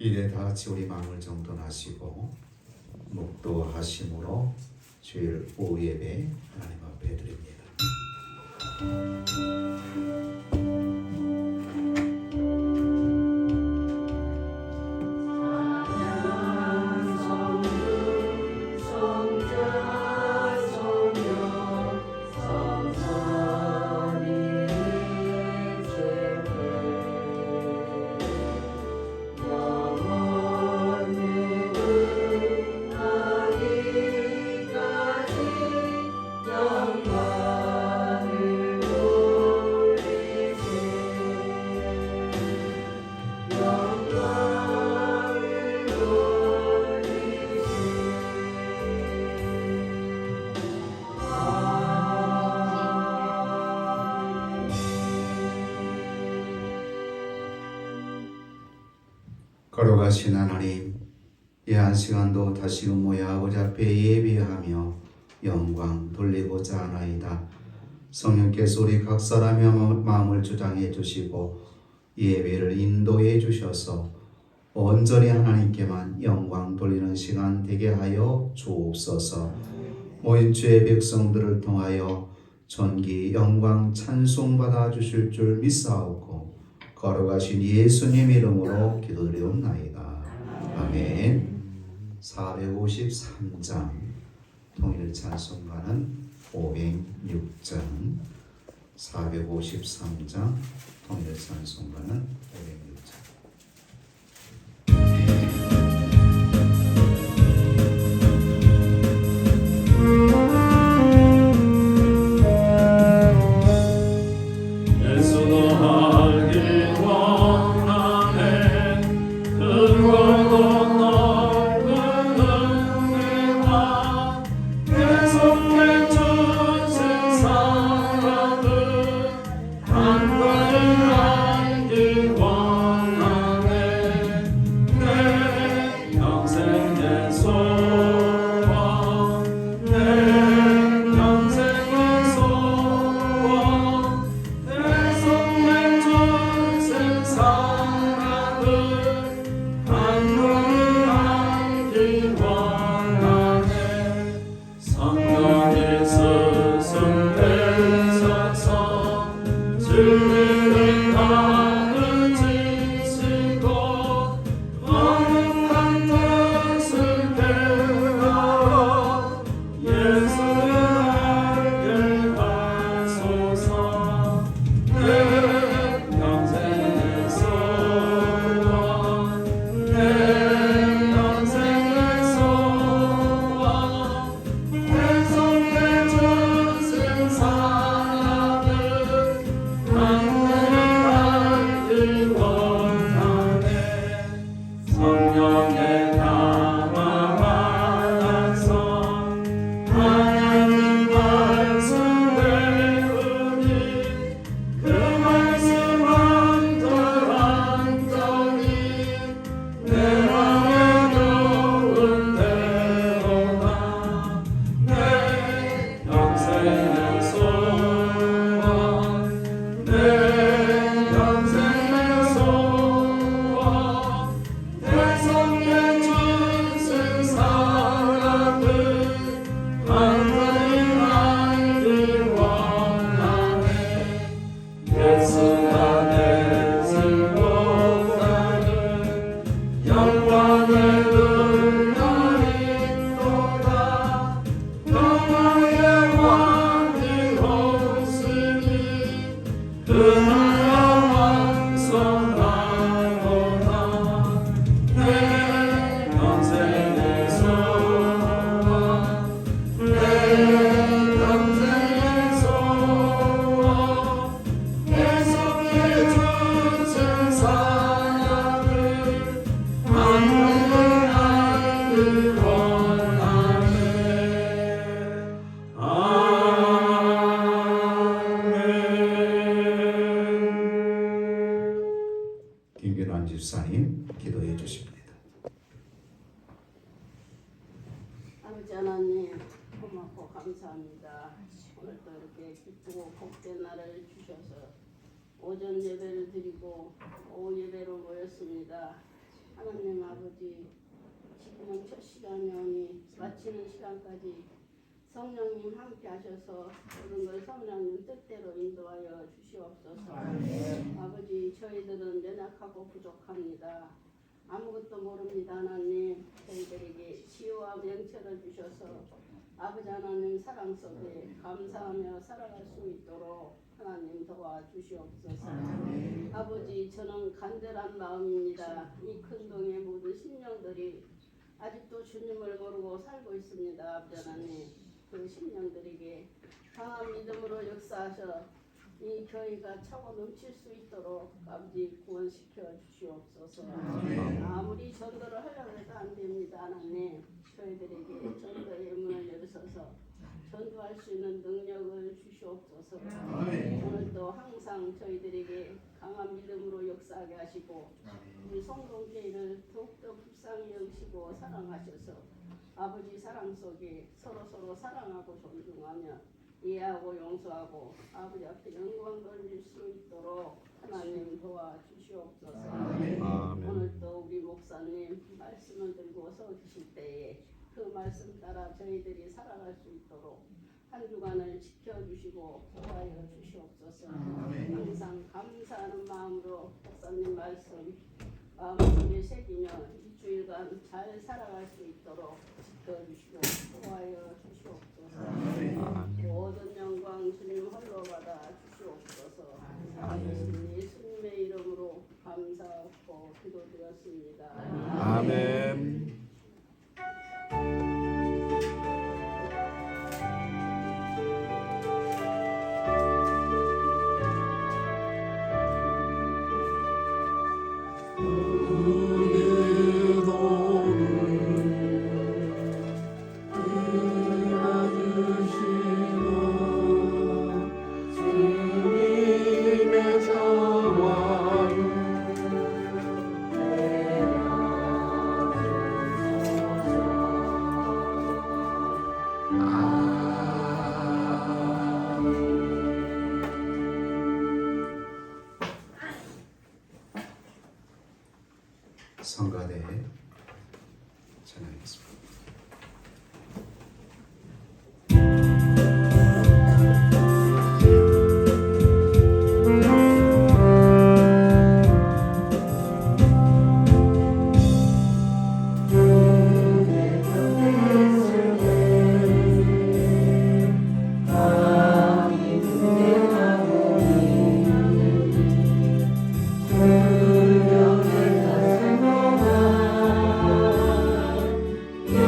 이제 다 같이 우리 마음을 정돈하시고 묵도하심으로 주일 오후 예배 하나님 앞에 드립니다. 거룩하신 하나님, 이 한 시간도 다시금 모여 아버지 앞에 예배하며 영광 돌리고자 하나이다. 성령께서 우리 각 사람의 마음을 주장해 주시고 예배를 인도해 주셔서 온전히 하나님께만 영광 돌리는 시간 되게 하여 주옵소서. 모인 주의 백성들을 통하여 존귀 영광 찬송 받아 주실 줄 믿사옵고 거룩하신 예수님 이름으로 기도드리옵나이다. 아멘. 453장 통일 찬송가는 506장 453장 통일 찬송가는 506장. 집사님 기도해 주십니다. 아버지 하나님 고맙고 감사합니다. 오늘 또 이렇게 기쁘고 복된 날을 주셔서 오전 예배를 드리고 오후 예배로 모였습니다. 하나님 아버지 지금은 첫 시간이오니 마치는 시간까지 성령님 함께 하셔서 모든 걸 성령님 뜻대로 인도하여 주시옵소서. 아버지 저희들은 연약하고 부족합니다. 아무것도 모릅니다. 하나님 저희들에게 치유와 명철을 주셔서 아버지 하나님 사랑 속에 감사하며 살아갈 수 있도록 하나님 도와주시옵소서. 아버지 저는 간절한 마음입니다. 이 큰 동의 모든 심령들이 아직도 주님을 모르고 살고 있습니다. 아버지 하나님 그 심령들에게 강한 믿음으로 역사하셔 이 교회가 차고 넘칠 수 있도록 아버지 구원시켜 주시옵소서. 아무리 전도를 하려고 해도 안 됩니다. 하나님 저희들에게 전도의 문을 열어서 전도할 수 있는 능력을 주시옵소서. 오늘도 항상 저희들에게 강한 믿음으로 역사하게 하시고 우리 성동교회를 더욱더 불쌍히 여기시고 사랑하셔서 아버지 사랑 속에 서로 사랑하고 존중하며 이해하고 용서하고 아버지 앞에 영광 돌릴 수 있도록 하나님 도와주시옵소서. 오늘도 우리 목사님 말씀을 들고 서 계실 때에 그 말씀 따라 저희들이 살아갈 수 있도록 한 주간을 지켜주시고 보호하여 주시옵소서. 항상 감사하는 마음으로 목사님 말씀 마음속에 새기며 일주일간 잘 살아갈 수 있도록 지켜주시고 보호하여 주시옵소서. 모든 영광 주님 홀로 받아 주시옵소서. 살아계신 예수님의 이름으로 감사하고 기도드렸습니다. 아멘. 성가대 찬양하겠습니다. 그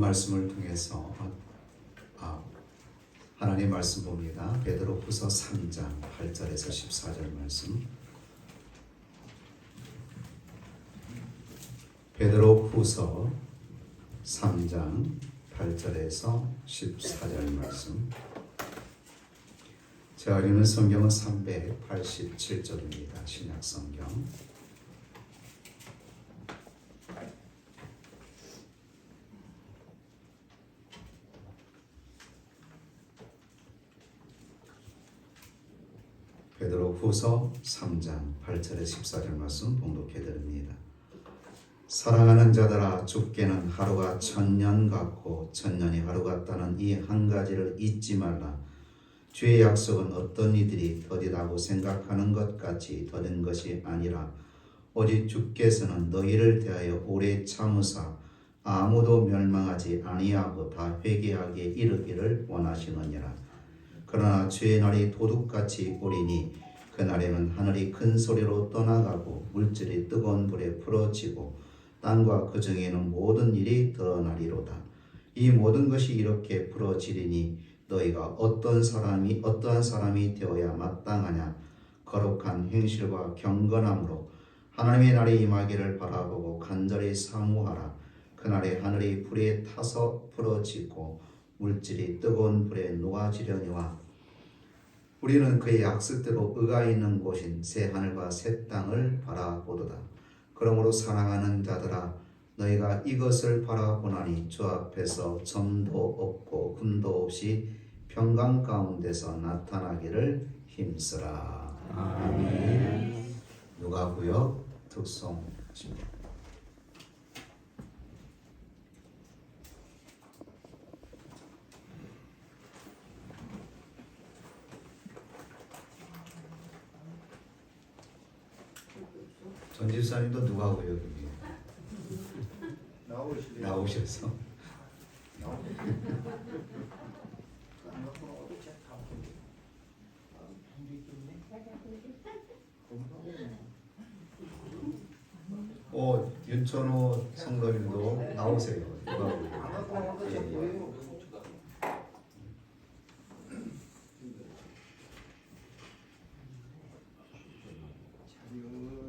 말씀을 통해서 하나님 말씀 봅니다. 베드로후서 3장 8절에서 14절 말씀. 베드로후서 3장 8절에서 14절 말씀. 제가 읽는 성경은 387쪽입니다. 신약 성경. 베드로후서 3장 8절에 14절 말씀 봉독해 드립니다. 사랑하는 자들아, 죽게는 하루가 1000년 같고 1000년이 하루 같다는 이 한 가지를 잊지 말라. 주의 약속은 어떤 이들이 더디다고 생각하는 것 같이 더딘 것이 아니라 오직 주께서는 너희를 대하여 오래 참으사 아무도 멸망하지 아니하고 다 회개하게 이르기를 원하시느니라. 그러나 주의 날이 도둑같이 오리니 그날에는 하늘이 큰 소리로 떠나가고 물질이 뜨거운 불에 풀어지고 땅과 그 중에는 모든 일이 드러나리로다. 이 모든 것이 이렇게 풀어지리니 너희가 어떠한 사람이 되어야 마땅하냐. 거룩한 행실과 경건함으로 하나님의 날이 임하기를 바라보고 간절히 사모하라. 그날에 하늘이 불에 타서 풀어지고 물질이 뜨거운 불에 녹아지려니와 우리는 그의 약속대로 의가 있는 곳인 새 하늘과 새 땅을 바라보도다. 그러므로 사랑하는 자들아, 너희가 이것을 바라보나니 주 앞에서 점도 없고 흠도 없이 평강 가운데서 나타나기를 힘쓰라. 아멘. 누가복음 특송입니다. 전 집사님도 누가복음 여기 나오셔서 윤천호 성도님도 나오세요. 누가복음.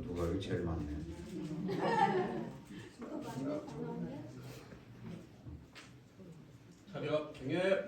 누가 여기 제일 많네. 차렷 경례.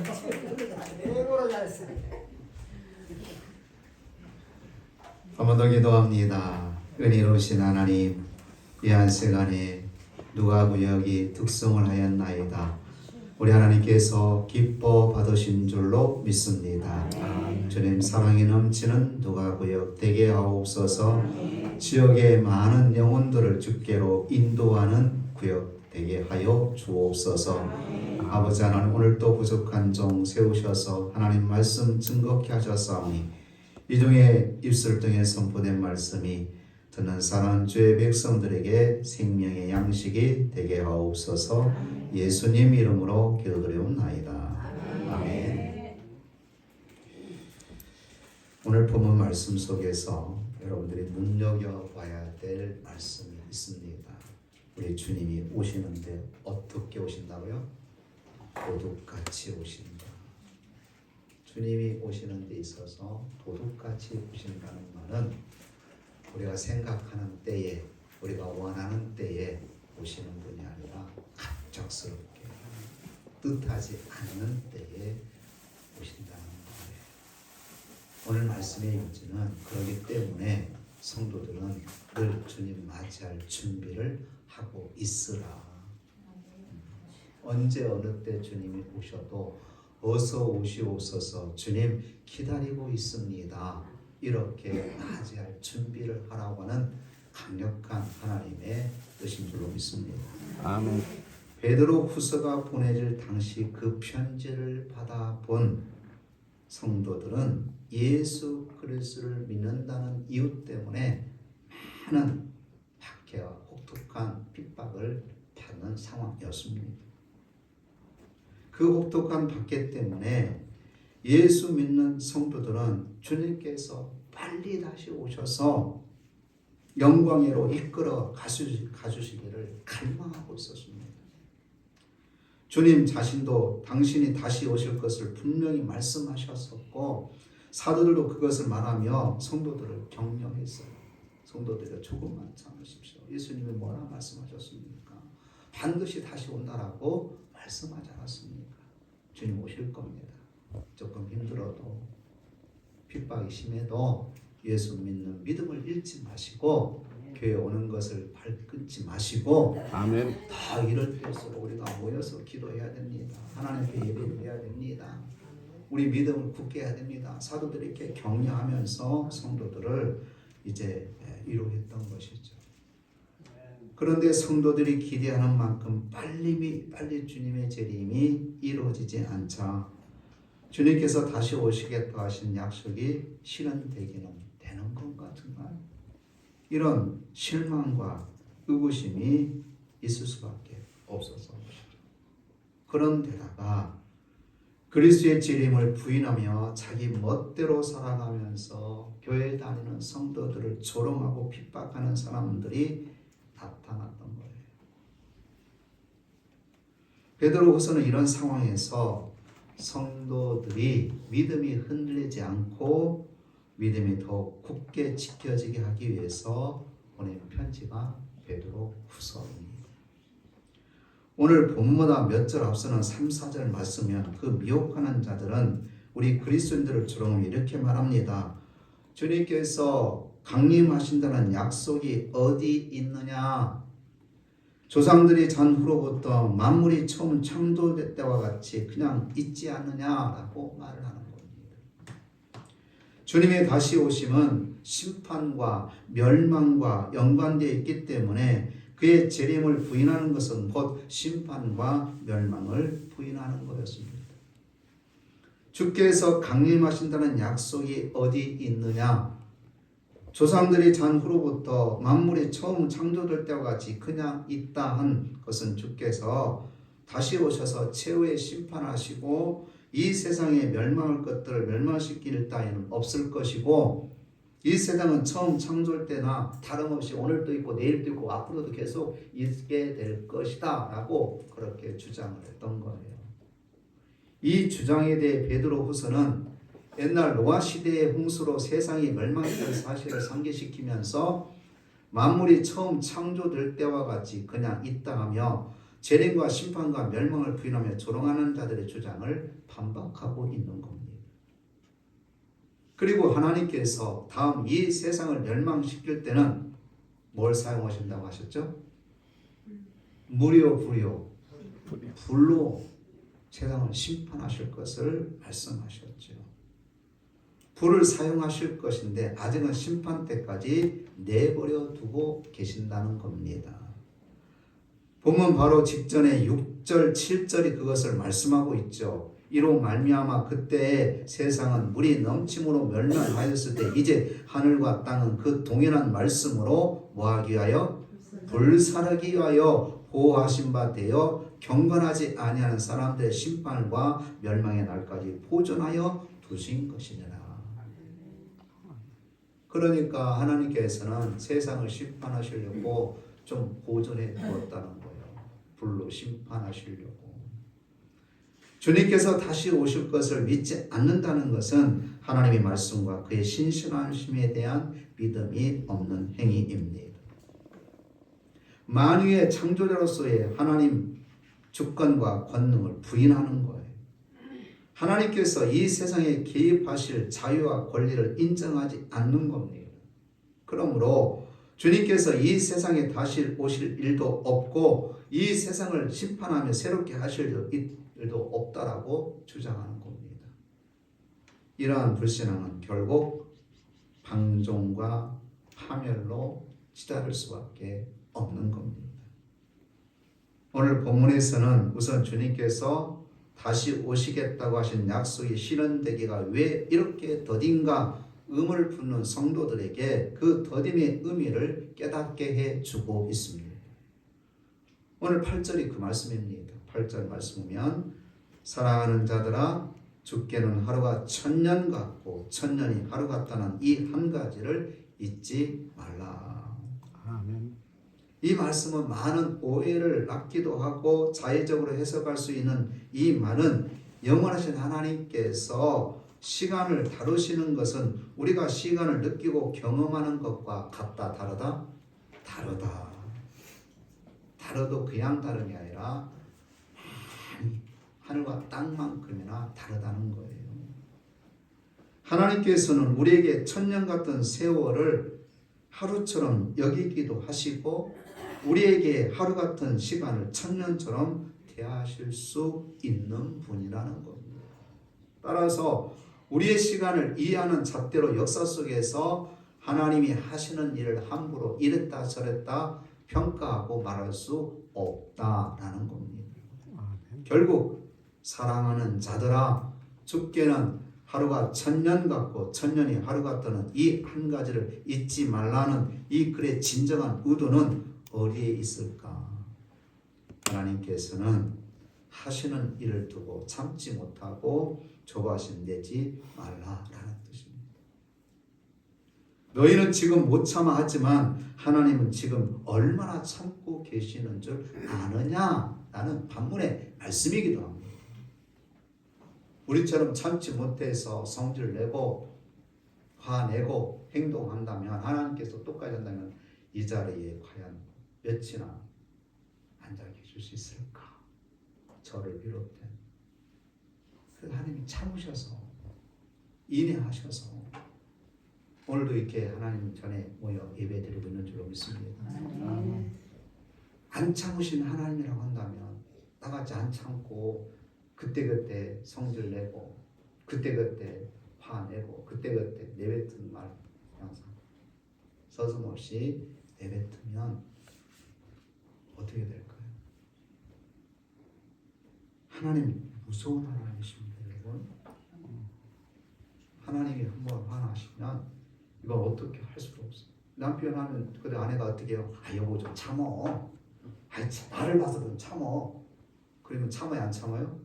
최고로 잘했어. 한 번 더 기도합니다. 은혜로우신 하나님, 이 한 시간에 누가구역이 득성을 하였나이다. 우리 하나님께서 기뻐 받으신 줄로 믿습니다. 주님 사랑이 넘치는 누가구역 되게 하옵소서. 지역의 많은 영혼들을 주께로 인도하는 구역 되게 하여 주옵소서. 아버지 하나님, 오늘도 부족한 종 세우셔서 하나님 말씀 증거케 하셨사오니 이 중에 입술 등에 선포된 말씀이 듣는 사랑하는 주의 백성들에게 생명의 양식이 되게 하옵소서. 예수님 이름으로 기도드리옵나이다. 아멘. 오늘 본문 말씀 속에서 여러분들이 눈여겨봐야 될 말씀이 있습니다. 우리 주님이 오시는데 어떻게 오신다고요? 도둑같이 오신다. 주님이 오시는 데 있어서 도둑같이 오신다는 말은 우리가 생각하는 때에, 우리가 원하는 때에 오시는 분이 아니라 갑작스럽게 뜻하지 않는 때에 오신다는 거예요. 오늘 말씀의 요지는 그렇기 때문에 성도들은 늘 주님 맞이할 준비를 하고 있으라. 언제 어느 때 주님이 오셔도 어서 오시옵소서, 주님 기다리고 있습니다, 이렇게 맞이할 준비를 하라고 하는 강력한 하나님의 뜻인 줄로 믿습니다. 아멘. 베드로 후서가 보내질 당시 그 편지를 받아본 성도들은 예수 그리스도를 믿는다는 이유 때문에 많은 박해와 혹독한 핍박을 받는 상황이었습니다. 그 혹독한 박해 때문에 예수 믿는 성도들은 주님께서 빨리 다시 오셔서 영광으로 이끌어 가주시기를 갈망하고 있었습니다. 주님 자신도 당신이 다시 오실 것을 분명히 말씀하셨었고 사도들도 그것을 말하며 성도들을 격려했어요. 성도들이 조금만 참으십시오. 예수님이 뭐라 말씀하셨습니까? 반드시 다시 온다라고 말씀하지 않았습니까? 주님 오실 겁니다. 조금 힘들어도 핍박이 심해도 예수 믿는 믿음을 잃지 마시고 교회 오는 것을 발끊지 마시고 아멘. 다 이럴 때일수록 우리가 모여서 기도해야 됩니다. 하나님께 예배를 해야 됩니다. 우리 믿음을 굳게 해야 됩니다. 사도들이 이렇게 격려하면서 성도들을 이제 위로했던 것이죠. 그런데 성도들이 기대하는 만큼 빨리 주님의 재림이 이루어지지 않자 주님께서 다시 오시겠다 하신 약속이 실현되기는 되는 건가 정말? 이런 실망과 의구심이 있을 수밖에 없어서 그런데다가 그리스도의 재림을 부인하며 자기 멋대로 살아가면서 교회 다니는 성도들을 조롱하고 핍박하는 사람들이 나타났던 거예요. 베드로후서는 이런 상황에서 성도들이 믿음이 흔들리지 않고 믿음이 더욱 굳게 지켜지게 하기 위해서 보낸 편지가 베드로후서입니다. 오늘 본문보다 몇 절 앞서는 3, 4절 말씀면 그 미혹하는 자들은 우리 그리스도인들을 조롱하며 이렇게 말합니다. 주님께서 강림하신다는 약속이 어디 있느냐? 조상들이 전후로부터 만물이 처음 창조될 때와 같이 그냥 있지 않느냐라고 말을 하는 겁니다. 주님의 다시 오심은 심판과 멸망과 연관되어 있기 때문에 그의 재림을 부인하는 것은 곧 심판과 멸망을 부인하는 거였습니다. 주께서 강림하신다는 약속이 어디 있느냐? 조상들이 전후로부터 만물이 처음 창조될 때와 같이 그냥 있다 한 것은 주께서 다시 오셔서 최후의 심판하시고 이 세상에 멸망할 것들을 멸망시킬 따위는 없을 것이고 이 세상은 처음 창조될 때나 다름없이 오늘도 있고 내일도 있고 앞으로도 계속 있게 될 것이다 라고 그렇게 주장을 했던 거예요. 이 주장에 대해 베드로후서는 옛날 노아 시대의 홍수로 세상이 멸망했다는 사실을 상기시키면서 만물이 처음 창조될 때와 같이 그냥 있다 하며 재림과 심판과 멸망을 부인하며 조롱하는 자들의 주장을 반박하고 있는 겁니다. 그리고 하나님께서 다음 이 세상을 멸망시킬 때는 뭘 사용하신다고 하셨죠? 물이요 불이요 불로 세상을 심판하실 것을 말씀하셨죠. 불을 사용하실 것인데 아직은 심판 때까지 내버려 두고 계신다는 겁니다. 보면 바로 직전에 6절 7절이 그것을 말씀하고 있죠. 이로 말미암아 그때의 세상은 물이 넘침으로 멸망하였을 때 이제 하늘과 땅은 그 동일한 말씀으로 뭐하기 위하여 불사르기 위하여 보호하신 바 되어 경건하지 아니하는 사람들의 심판과 멸망의 날까지 보존하여 두신 것이니라. 그러니까 하나님께서는 세상을 심판하시려고 좀 보존해 두었다는 거예요. 불로 심판하시려고. 주님께서 다시 오실 것을 믿지 않는다는 것은 하나님의 말씀과 그의 신실하심에 대한 믿음이 없는 행위입니다. 만유의 창조자로서의 하나님 주권과 권능을 부인하는 거예요. 하나님께서 이 세상에 개입하실 자유와 권리를 인정하지 않는 겁니다. 그러므로 주님께서 이 세상에 다시 오실 일도 없고 이 세상을 심판하며 새롭게 하실 일도 없다라고 주장하는 겁니다. 이러한 불신앙은 결국 방종과 파멸로 치달을 수밖에 없는 겁니다. 오늘 본문에서는 우선 주님께서 다시 오시겠다고 하신 약속이 실현되기가 왜 이렇게 더딘가 의문을 품는 성도들에게 그 더딤의 의미를 깨닫게 해주고 있습니다. 오늘 8절이 그 말씀입니다. 8절 말씀 보면 사랑하는 자들아 주께는 하루가 천년 같고 천년이 하루 같다는 이 한 가지를 잊지 말라. 아멘. 이 말씀은 많은 오해를 낳기도 하고 자의적으로 해석할 수 있는 이 말은 영원하신 하나님께서 시간을 다루시는 것은 우리가 시간을 느끼고 경험하는 것과 같다 다르다? 다르다. 다르도 그냥 다름이 아니라 하늘과 땅만큼이나 다르다는 거예요. 하나님께서는 우리에게 천년 같은 세월을 하루처럼 여기기도 하시고 우리에게 하루 같은 시간을 천년처럼 대하실 수 있는 분이라는 겁니다. 따라서 우리의 시간을 이해하는 잣대로 역사 속에서 하나님이 하시는 일을 함부로 이랬다 저랬다 평가하고 말할 수 없다라는 겁니다. 결국 사랑하는 자들아 주께는 하루가 천년 같고 천년이 하루 같다는 이 한 가지를 잊지 말라는 이 글의 진정한 의도는 어디에 있을까? 하나님께서는 하시는 일을 두고 참지 못하고 조바심 내지 말라라는 뜻입니다. 너희는 지금 못 참아 하지만 하나님은 지금 얼마나 참고 계시는 줄 아느냐라는 반문의 말씀이기도 합니다. 우리처럼 참지 못해서 성질 내고 화내고 행동한다면 하나님께서 똑같이 한다면 이 자리에 과연 몇이나 앉아 계실 수 있을까? 저를 비롯해 하나님이 참으셔서 인내하셔서 오늘도 이렇게 하나님 전에 모여 예배드리고 있는 줄로 믿습니다. 안 참으신 하나님이라고 한다면 나같이 안 참고 그때그때 성질 내고 그때그때 화내고 그때그때 내뱉은 말 항상 서슴없이 내뱉으면 어떻게 될까요? 하나님 무서운 하나님이십니다, 여러분. 하나님이 한번 화나시면 이걸 어떻게 할 수가 없어요. 남편 하면 그때 아내가 어떻게 해요? 아 여보 좀 참어. 아이 나를 봐서는 참어. 그러면 참아요 안 참아요?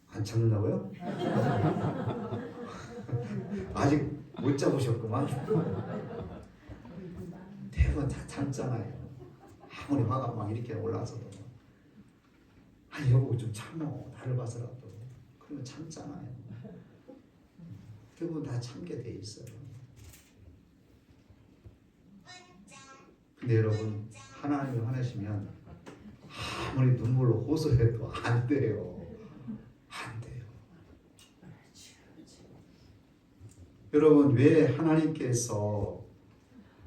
안 참는다고요? 아직 못 잡으셨구만. 대부분 다 참잖아요. 아무리 화가 막 이렇게 올라서도 아 여보 좀 참어 나를 봐서라도 그러면 참잖아요. 대부분 다 참게 돼 있어요. 근데 여러분 하나님이 화내시면 아무리 눈물로 호소해도 안 돼요. 안 돼요. 여러분, 왜 하나님께서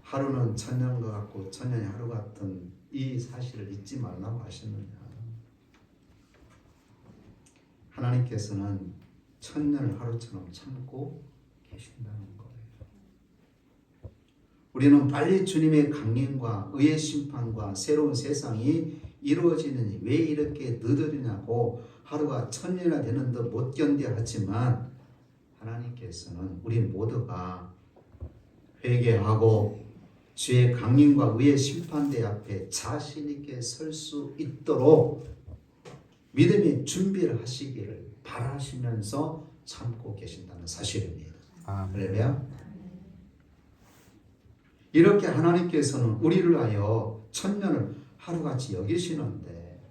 하루는 천년과 같고 천년이 하루 같은 이 사실을 잊지 말라고 하셨느냐? 하나님께서는 천년을 하루처럼 참고 계신다는 거예요. 우리는 빨리 주님의 강림과 의의 심판과 새로운 세상이 이루어지느니 왜 이렇게 늦으냐고 하루가 천년이나 되는 듯 못 견뎌 하지만 하나님께서는 우리 모두가 회개하고 주의 강림과 의의 심판대 앞에 자신 있게 설 수 있도록 믿음의 준비를 하시기를 바라시면서 참고 계신다는 사실입니다. 할렐루야. 이렇게 하나님께서는 우리를 하여 천년을 하루같이 여기시는데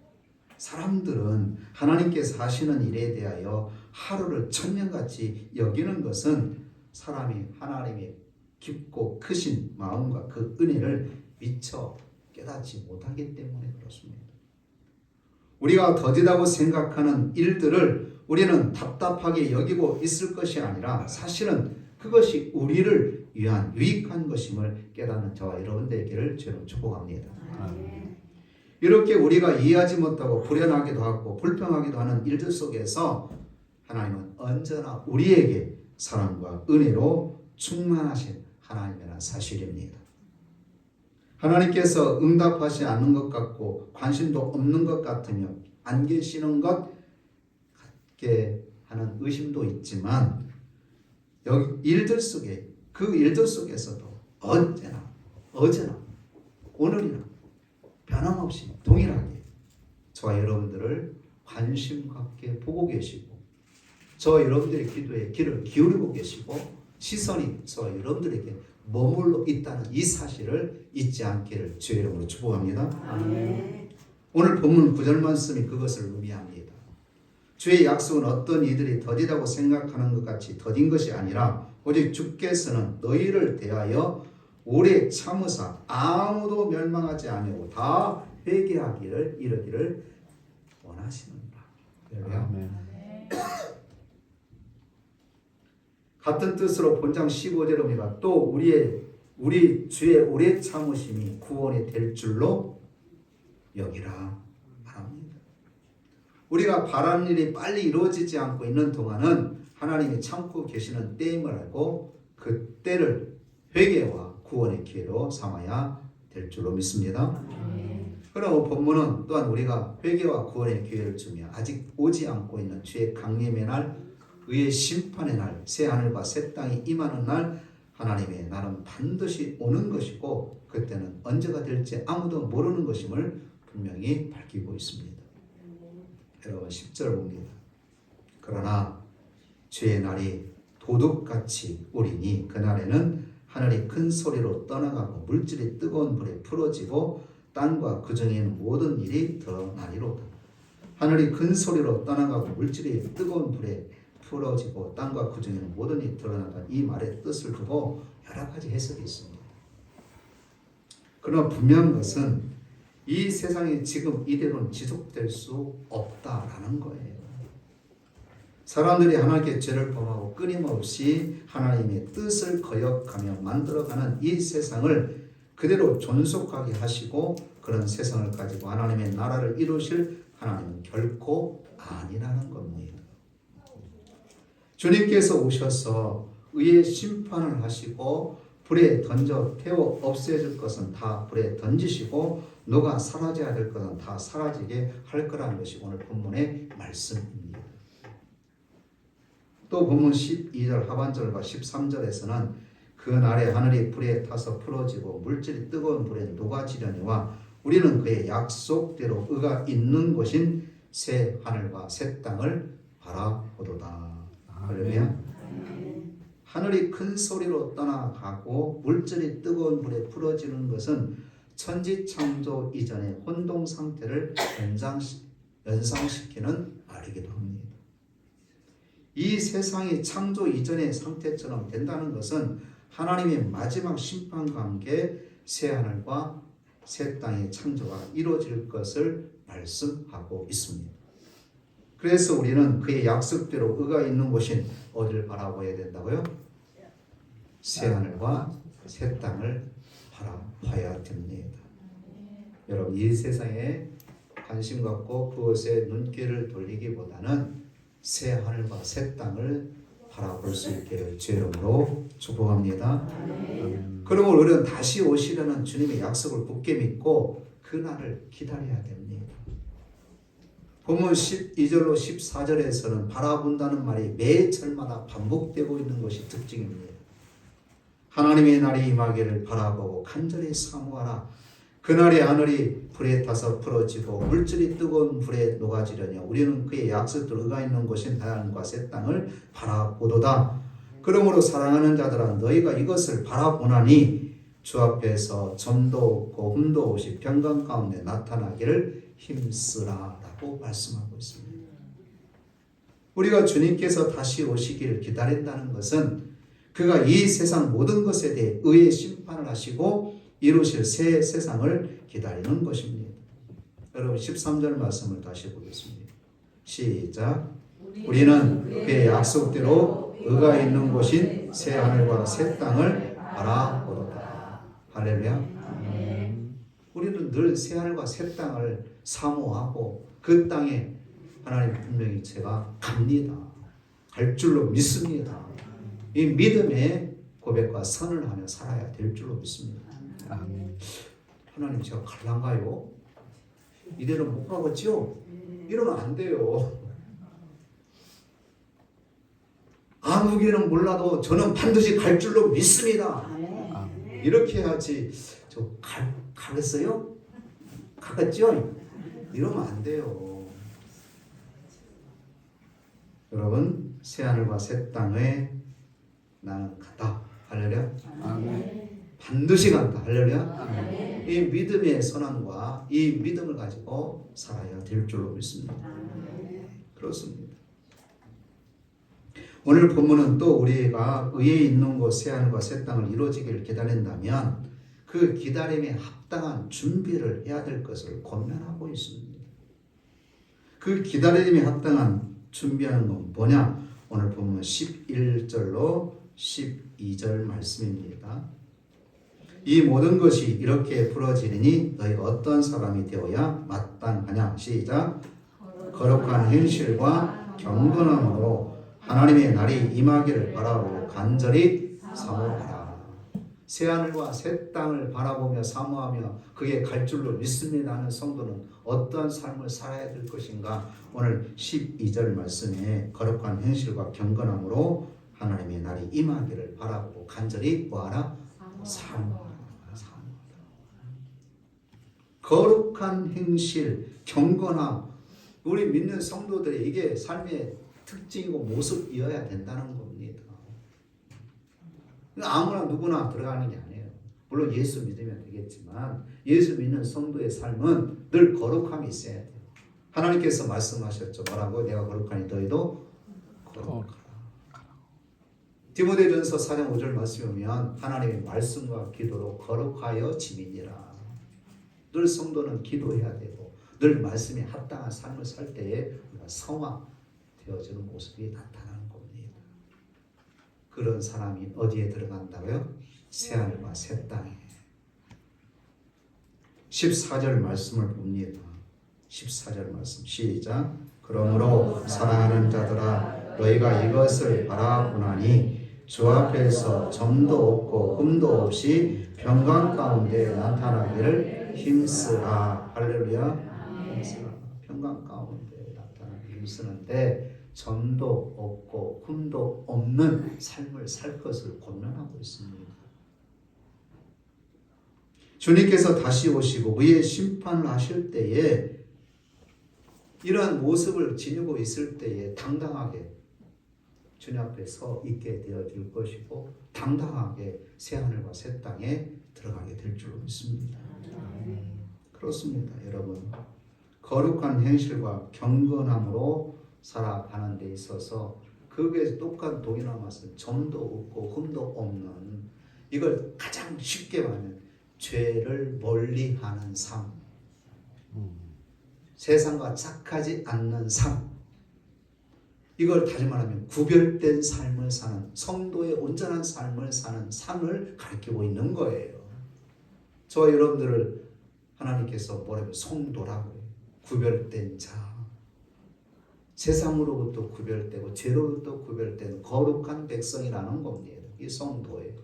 사람들은 하나님께서 하시는 일에 대하여 하루를 천년같이 여기는 것은 사람이 하나님의 깊고 크신 마음과 그 은혜를 미처 깨닫지 못하기 때문에 그렇습니다. 우리가 더디다고 생각하는 일들을 우리는 답답하게 여기고 있을 것이 아니라 사실은 그것이 우리를 위한 유익한 것임을 깨닫는 저와 여러분 되기를 주로 축복합니다. 이렇게 우리가 이해하지 못하고 불안하기도 하고 불평하기도 하는 일들 속에서 하나님은 언제나 우리에게 사랑과 은혜로 충만하신 하나님이라는 사실입니다. 하나님께서 응답하지 않는 것 같고 관심도 없는 것 같으며 안 계시는 것 같게 하는 의심도 있지만 여기 일들 속에 그 일들 속에서도 언제나 오늘이나 변함없이 동일하게 저와 여러분들을 관심 갖게 보고 계시고 저와 여러분들의 기도에 귀를 기울이고 계시고 시선이 저와 여러분들에게 머물러 있다는 이 사실을 잊지 않기를 주의 이름으로 축복합니다. 아멘. 오늘 본문 9절 말씀이 그것을 의미합니다. 주의 약속은 어떤 이들이 더디다고 생각하는 것 같이 더딘 것이 아니라 오직 주께서는 너희를 대하여 오래 참으사 아무도 멸망하지 아니하고 다 회개하기를 이르기를 원하시는다. 아멘. 같은 뜻으로 본장 15절입니다. 또 우리 주의 오래 참으심이 구원이 될 줄로 여기라 말합니다. 우리가 바라는 일이 빨리 이루어지지 않고 있는 동안은 하나님이 참고 계시는 때임을 알고 그 때를 회개와 구원의 기회로 삼아야 될 줄로 믿습니다. 그리고 본문은 또한 우리가 회개와 구원의 기회를 주며 아직 오지 않고 있는 주의 강림의 날 의의 심판의 날 새 하늘과 새 땅이 임하는 날 하나님의 날은 반드시 오는 것이고 그때는 언제가 될지 아무도 모르는 것임을 분명히 밝히고 있습니다. 여러분 10절 봅니다. 그러나 주의 날이 도둑같이 오리니 그날에는 하늘이 큰 소리로 떠나가고 물질이 뜨거운 불에 풀어지고 땅과 그 중에 있는 모든 일이 드러나리로다. 하늘이 큰 소리로 떠나가고 물질이 뜨거운 불에 풀어지고 땅과 그 중에 있는 모든 일이 드러나다. 이 말의 뜻을 두고 여러 가지 해석이 있습니다. 그러나 분명한 것은 이 세상이 지금 이대로는 지속될 수 없다라는 거예요. 사람들이 하나님께 죄를 범하고 끊임없이 하나님의 뜻을 거역하며 만들어가는 이 세상을 그대로 존속하게 하시고 그런 세상을 가지고 하나님의 나라를 이루실 하나님은 결코 아니라는 겁니다. 주님께서 오셔서 의의 심판을 하시고 불에 던져 태워 없애질 것은 다 불에 던지시고 너가 사라져야 될 것은 다 사라지게 할 거라는 것이 오늘 본문의 말씀입니다. 또 본문 12절 하반절과 13절에서는 그 날에 하늘이 불에 타서 풀어지고 물질이 뜨거운 불에 녹아지려니와 우리는 그의 약속대로 의가 있는 곳인 새 하늘과 새 땅을 바라보도다. 할렐루야. 하늘이 큰 소리로 떠나가고 물질이 뜨거운 불에 풀어지는 것은 천지창조 이전의 혼동 상태를 연상시키는 말이기도 합니다. 이 세상이 창조 이전의 상태처럼 된다는 것은 하나님의 마지막 심판과 함께 새 하늘과 새 땅의 창조가 이루어질 것을 말씀하고 있습니다. 그래서 우리는 그의 약속대로 의가 있는 곳인 어디를 바라봐야 된다고요? 새하늘과 새 땅을 바라봐야 됩니다. 여러분, 이 세상에 관심 갖고 그것에 눈길을 돌리기보다는 새하늘과 새 땅을 바라볼 수 있기를 주의 이름으로 축복합니다. 그러므로 우리는 다시 오시려는 주님의 약속을 굳게 믿고 그날을 기다려야 됩니다. 본문 12절로 14절에서는 바라본다는 말이 매 절마다 반복되고 있는 것이 특징입니다. 하나님의 날이 임하기를 바라보고 간절히 사모하라. 그날의 하늘이 불에 타서 풀어지고 물질이 뜨거운 불에 녹아지려니 우리는 그의 약속대로 의가 있는 곳인 하늘과 새 땅을 바라보도다. 그러므로 사랑하는 자들아 너희가 이것을 바라보나니 주 앞에서 점도 없고 흠도 없이 평강 가운데 나타나기를 힘쓰라 라고 말씀하고 있습니다. 우리가 주님께서 다시 오시기를 기다린다는 것은 그가 이 세상 모든 것에 대해 의의 심판을 하시고 이루실 새 세상을 기다리는 것입니다. 여러분 13절 말씀을 다시 보겠습니다. 시작. 우리는 그의 약속대로 의가 있는 곳인 새 하늘과 새 땅을 바라보도다. 할렐루야. 우리는 늘 새 하늘과 새 땅을 사모하고 그 땅에 하나님 분명히 제가 갑니다. 갈 줄로 믿습니다. 이 믿음의 고백과 선을 하며 살아야 될 줄로 믿습니다. 하나님 제가 갈란가요? 이대로 못 가겠죠? 이러면 안 돼요. 아무개는 몰라도 저는 반드시 갈 줄로 믿습니다. 이렇게 해야지. 저 가겠어요? 가겠죠? 이러면 안 돼요. 여러분 새하늘과 새 땅에 나는 간다. 할렐루야. 반드시 간다. 할렐루야. 이 믿음의 선함과 이 믿음을 가지고 살아야 될 줄로 믿습니다. 그렇습니다. 오늘 본문은 또 우리가 의에 있는 곳 새하늘과 새 땅을 이루어지기를 기다린다면 그 기다림에 합당한 준비를 해야 될 것을 권면하고 있습니다. 그 기다림에 합당한 준비하는 건 뭐냐? 오늘 본문 11절로 12절 말씀입니다. 이 모든 것이 이렇게 풀어지니 너희가 어떤 사람이 되어야 마땅하냐? 시작. 거룩한 행실과 경건함으로 하나님의 날이 임하기를 바라보고 간절히 사모하라. 새하늘과 새 땅을 바라보며 사모하며 그게 갈 줄로 믿습니다 하는 성도는 어떠한 삶을 살아야 될 것인가? 오늘 12절 말씀에 거룩한 행실과 경건함으로 하나님의 날이 임하기를 바라보고 간절히 뭐하라? 사모하라. 거룩한 행실, 경건함, 우리 믿는 성도들의 이게 삶의 특징이고 모습이어야 된다는 겁니다. 아무나 누구나 들어가는 게 아니에요. 물론 예수 믿으면 되겠지만 예수 믿는 성도의 삶은 늘 거룩함이 있어야 돼요. 하나님께서 말씀하셨죠. 뭐라고? 내가 거룩하니 너희도 거룩하라. 디모데전서 4장 5절 말씀에 보면 하나님의 말씀과 기도로 거룩하여 지민이라. 늘 성도는 기도해야 되고 늘 말씀에 합당한 삶을 살 때에 우리가 성화되어지는 모습이 나타나는 겁니다. 그런 사람이 어디에 들어간다고요? 새하늘과 새 땅에. 14절 말씀을 봅니다. 14절 말씀 시작. 그러므로 사랑하는 자들아 너희가 이것을 바라보나니 주 앞에서 점도 없고 흠도 없이 평강 가운데 나타나기를 힘쓰라. 할렐루야. 힘쓰라. 평강 가운데 나타나기를 힘쓰는데 점도 없고 흠도 없는 삶을 살 것을 권면하고 있습니다. 주님께서 다시 오시고 의의 심판을 하실 때에 이러한 모습을 지니고 있을 때에 당당하게 주님 앞에 서 있게 되어질 것이고 당당하게 새하늘과 새 땅에 들어가게 될 줄로 믿습니다. 그렇습니다. 여러분 거룩한 행실과 경건함으로 살아가는 데 있어서 그게 똑같은 동일한 말씀 점도 없고 흠도 없는 이걸 가장 쉽게 말하면 죄를 멀리하는 삶. 세상과 착하지 않는 삶, 이걸 다시 말하면 구별된 삶을 사는, 성도의 온전한 삶을 사는 삶을 가리키고 있는 거예요. 저와 여러분들을 하나님께서 뭐라고 성도라고 해요. 구별된 자, 세상으로부터 구별되고 죄로부터 구별된 거룩한 백성이라는 겁니다. 이 성도예요.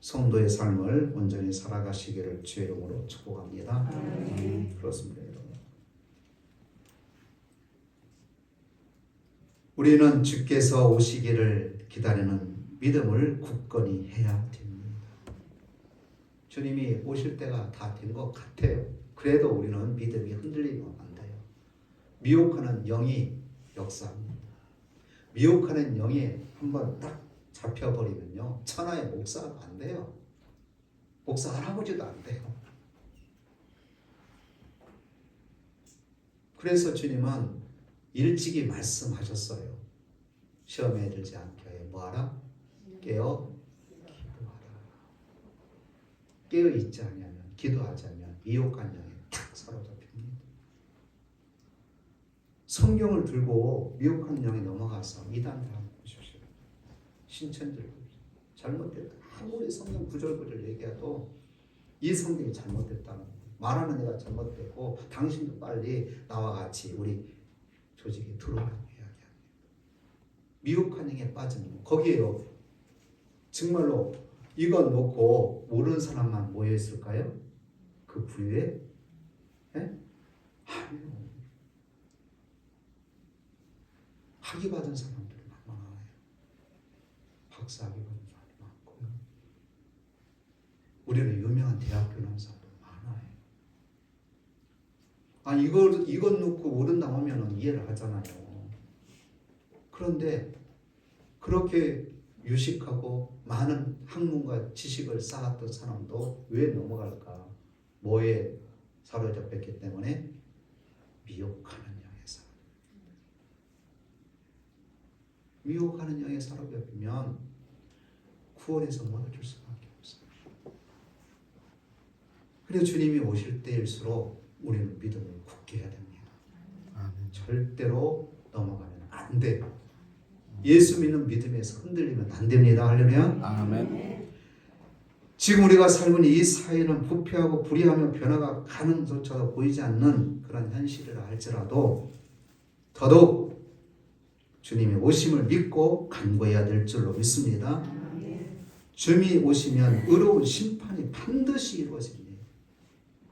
성도의 삶을 온전히 살아가시기를 주의 이름으로 축복합니다. 그렇습니다, 여러분. 우리는 주께서 오시기를 기다리는 믿음을 굳건히 해야 됩니다. 주님이 오실 때가 다 된 것 같아요. 그래도 우리는 믿음이 흔들리면 안 돼요. 미혹하는 영이 역사합니다. 미혹하는 영이 한번 딱 잡혀버리면요, 천하의 목사가 안 돼요. 목사 할아버지도 안 돼요. 그래서 주님은 일찍이 말씀하셨어요. 시험에 들지 않게 하여 뭐하라? 깨어 기도하라. 깨어 있지 않으면, 기도하지 않으면 미혹한 영에 탁 사로잡힙니다. 성경을 들고 미혹한 영에 넘어가서 이단들 한번 보십시오. 신천지를 잘못됐다. 아무리 성경 구절구절 얘기해도 이 성경이 잘못됐다는 거예요. 말하는 애가 잘못됐고 당신도 빨리 나와 같이 우리 조직에 들어오라고 이야기합니다. 미혹한 영에 빠지는 거기에요. 정말로 이거 놓고 모르는 사람만 모여 있을까요? 그 부류에? 예? 아니요. 학위 받은 사람들이 많아요. 박사학위 받은 사람이 많고요. 우리는 유명한 대학교 나온 사람도 많아요. 아니 이것 놓고 모른다 하면 이해를 하잖아요. 그런데 그렇게 유식하고 많은 학문과 지식을 쌓았던 사람도 왜 넘어갈까? 뭐에 사로잡혔기 때문에 미혹하는 영에 사로잡힙니다. 미혹하는 영에 사로잡히면 구원에서 멀어질 수밖에 없어요. 그래서 주님이 오실 때일수록 우리는 믿음을 굳게 해야 됩니다. 아멘. 절대로 넘어가면 안 돼요. 예수 믿는 믿음에서 흔들리면 안 됩니다. 하려면 아멘. 지금 우리가 살고 있는 이 사회는 부패하고 불의하며 변화가 가능조차도 보이지 않는 그런 현실이라 할지라도 더더욱 주님의 오심을 믿고 간구해야 될 줄로 믿습니다. 주님이 오시면 의로운 심판이 반드시 이루어집니다.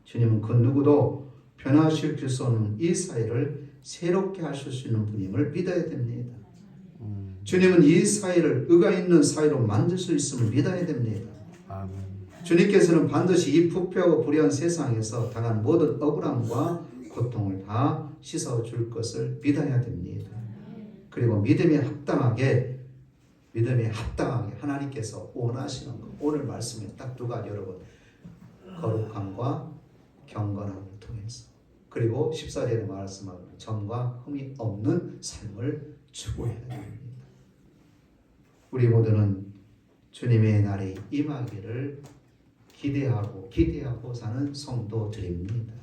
주님은 그 누구도 변화시킬 수 없는 이 사회를 새롭게 하실 수 있는 분임을 믿어야 됩니다. 주님은 이 사회를 의가 있는 사회로 만들 수 있음을 믿어야 됩니다. 아멘. 주님께서는 반드시 이 부패하고 불의한 세상에서 당한 모든 억울함과 고통을 다 씻어줄 것을 믿어야 됩니다. 그리고 믿음에 합당하게 하나님께서 원하시는 것, 오늘 말씀에 딱 두 가지 여러분, 거룩함과 경건함을 통해서, 그리고 14절에 말씀하는 점과 흠이 없는 삶을 추구해야 됩니다. 우리 모두는 주님의 날이 임하기를 기대하고 사는 성도들입니다.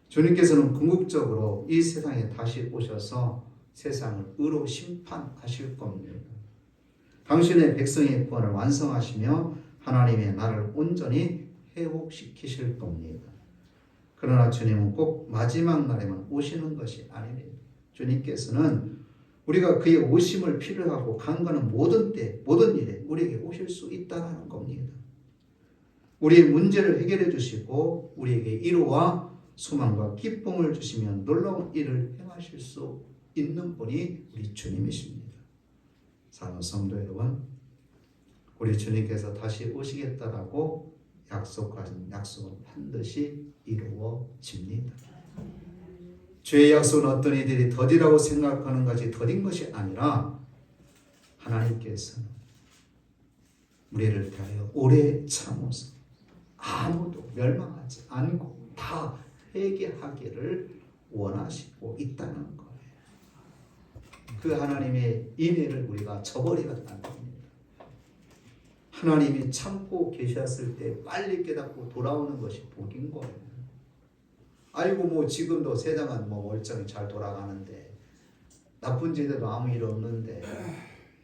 주님께서는 궁극적으로 이 세상에 다시 오셔서 세상을 의로 심판하실 겁니다. 당신의 백성의 구원을 완성하시며 하나님의 나라를 온전히 회복시키실 겁니다. 그러나 주님은 꼭 마지막 날에만 오시는 것이 아닙니다. 주님께서는 우리가 그의 오심을 필요하고 간과하는 모든 때, 모든 일에 우리에게 오실 수 있다는 겁니다. 우리의 문제를 해결해 주시고 우리에게 위로와 소망과 기쁨을 주시며 놀라운 일을 행하실 수 있는 분이 우리 주님이십니다. 사랑하는 성도 여러분, 우리 주님께서 다시 오시겠다라고 약속하신 약속은 반드시 이루어집니다. 죄의 약속은 어떤 이들이 더디라고 생각하는 것이 더딘 것이 아니라 하나님께서는 우리를 대하여 오래 참으사 아무도 멸망하지 않고 다 회개하기를 원하시고 있다는 거예요. 그 하나님의 인애를 우리가 저버리면 안 됩니다. 하나님이 참고 계셨을 때 빨리 깨닫고 돌아오는 것이 복인 거예요. 아이고 뭐 지금도 세상은 뭐 멀쩡히 잘 돌아가는데 나쁜 짓에도 아무 일 없는데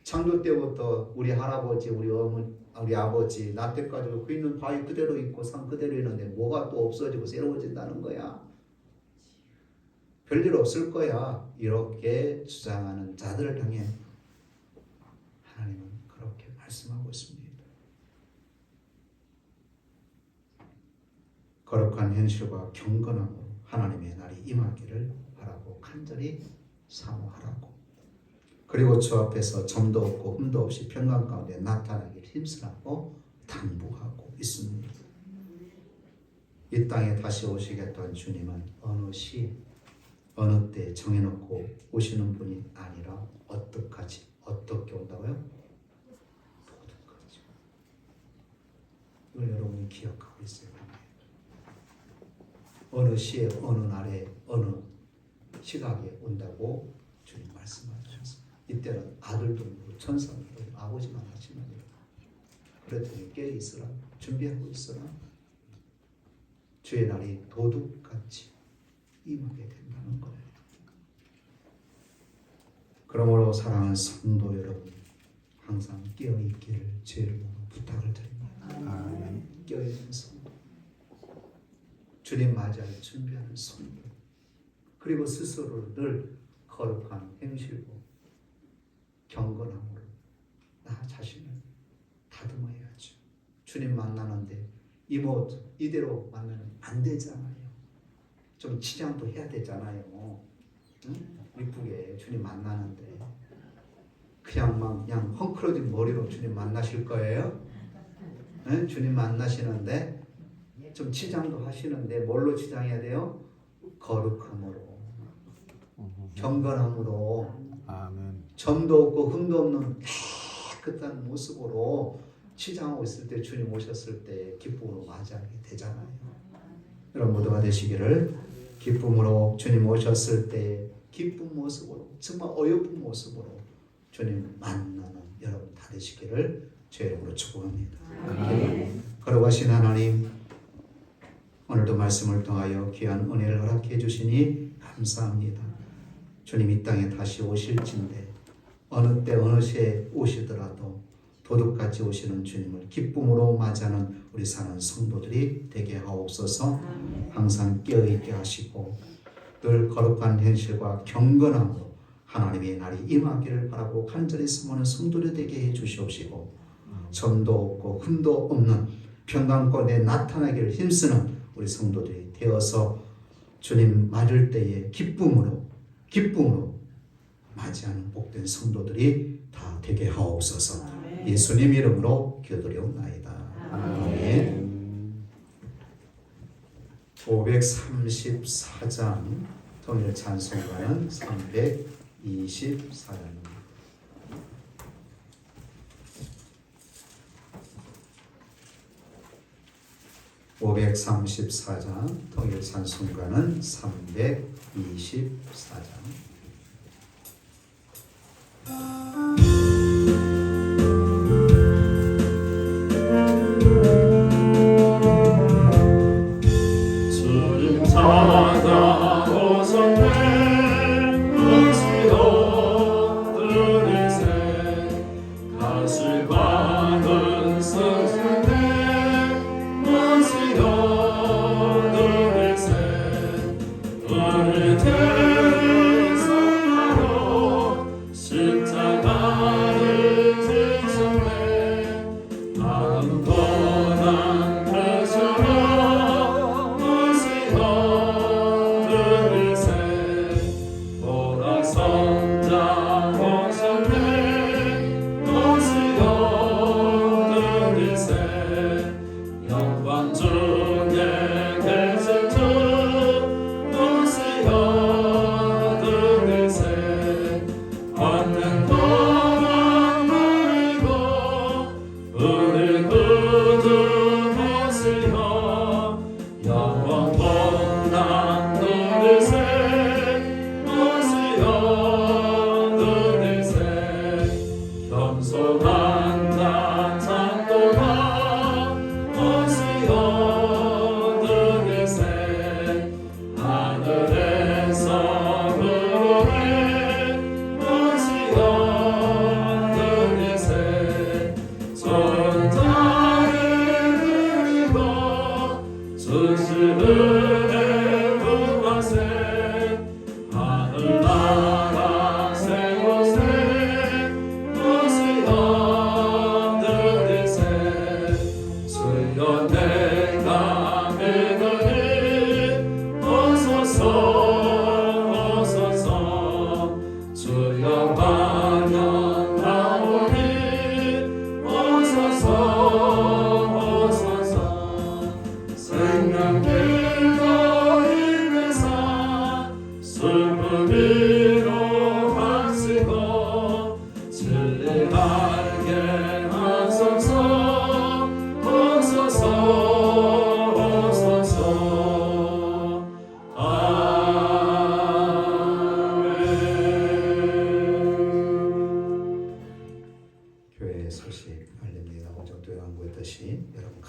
창조 때부터 우리 할아버지, 우리 어머니, 우리 아버지 나 때까지 그 있는 바위 그대로 있고 산 그대로 있는데 뭐가 또 없어지고 새로워진다는 거야. 별일 없을 거야. 이렇게 주장하는 자들을 향해 하나님은 그렇게 말씀하고 있습니다. 거룩한 현실과 경건함으로 하나님의 날이 임하기를 바라고 간절히 사모하라고. 그리고 주 앞에서 점도 없고 흠도 없이 평강 가운데 나타나길 힘쓰라고 당부하고 있습니다. 이 땅에 다시 오시겠다는 주님은 어느 시 어느 때 정해놓고 오시는 분이 아니라 어떻게 온다고요? 도둑같이. 이걸 여러분이 기억하고 있어야 합니다. 어느 시에 어느 날에 어느 시각에 온다고 주님 말씀하셨습니다. 이때는 아들도 모르고 천사도 모르고 아버지만 하시느니라. 그랬더니 깨어있으라, 준비하고 있으라. 주의 날이 도둑같이 임하게 된다는 거예요. 그러므로 사랑하는 성도 여러분, 항상 깨어있기를 주의 이름으로 부탁을 드립니다. 깨어있는 성도, 주님 맞이할 준비하는 성도, 그리고 스스로를 늘 거룩한 행실로 경건함으로 나 자신을 다듬어야죠. 주님 만나는데 이대로 만나면 안 되잖아요. 좀 치장도 해야 되잖아요. 응? 이쁘게 주님 만나는데 그냥 헝클어진 머리로 주님 만나실 거예요? 응? 주님 만나시는데 좀 치장도 하시는데 뭘로 치장해야 돼요? 거룩함으로, 경건함으로, 아멘. 점도 없고 흠도 없는 깨끗한 모습으로 치장하고 있을 때 주님 오셨을 때 기쁨으로 맞이하게 되잖아요. 여러분 모두가 되시기를 기쁨으로 주님 오셨을 때 기쁜 모습으로, 정말 어여쁜 모습으로 주님 만나는 여러분 다 되시기를 주의 이름으로 축복합니다. 거룩하신 하나님, 오늘도 말씀을 통하여 귀한 은혜를 허락해 주시니 감사합니다. 주님 이 땅에 다시 오실진데 어느 때 어느 시에 오시더라도 도둑같이 오시는 주님을 기쁨으로 맞이하는 우리 사는 성도들이 되게 하옵소서. 항상 깨어있게 하시고 늘 거룩한 현실과 경건함으로 하나님의 날이 임하기를 바라고 간절히 사모하는 성도들이 되게 해주시옵시고 점도 없고 흠도 없는 평강권에 나타나기를 힘쓰는 우리 성도들이 되어서 주님 맞을 때에 기쁨으로 맞이하는 복된 성도들이 다 되게 하옵소서. 예수님 이름으로 기도드리옵나이다. 아멘. 534장 통일 찬송가는 324장입니다. 534장 통일 찬송가는 324장. 주님 찾아오셨네 눈시도 들이세 가실과 눈쓰시네 눈시도 들이세 은혜 대사 반영하오니 오소서 오소서 생명길로 인내사 슬픔 위로 하시고 진리 알게 하소서 오소서 오소서 아멘. 교회 소식 알립니다. 오정교회 강구의 뜻이 여러분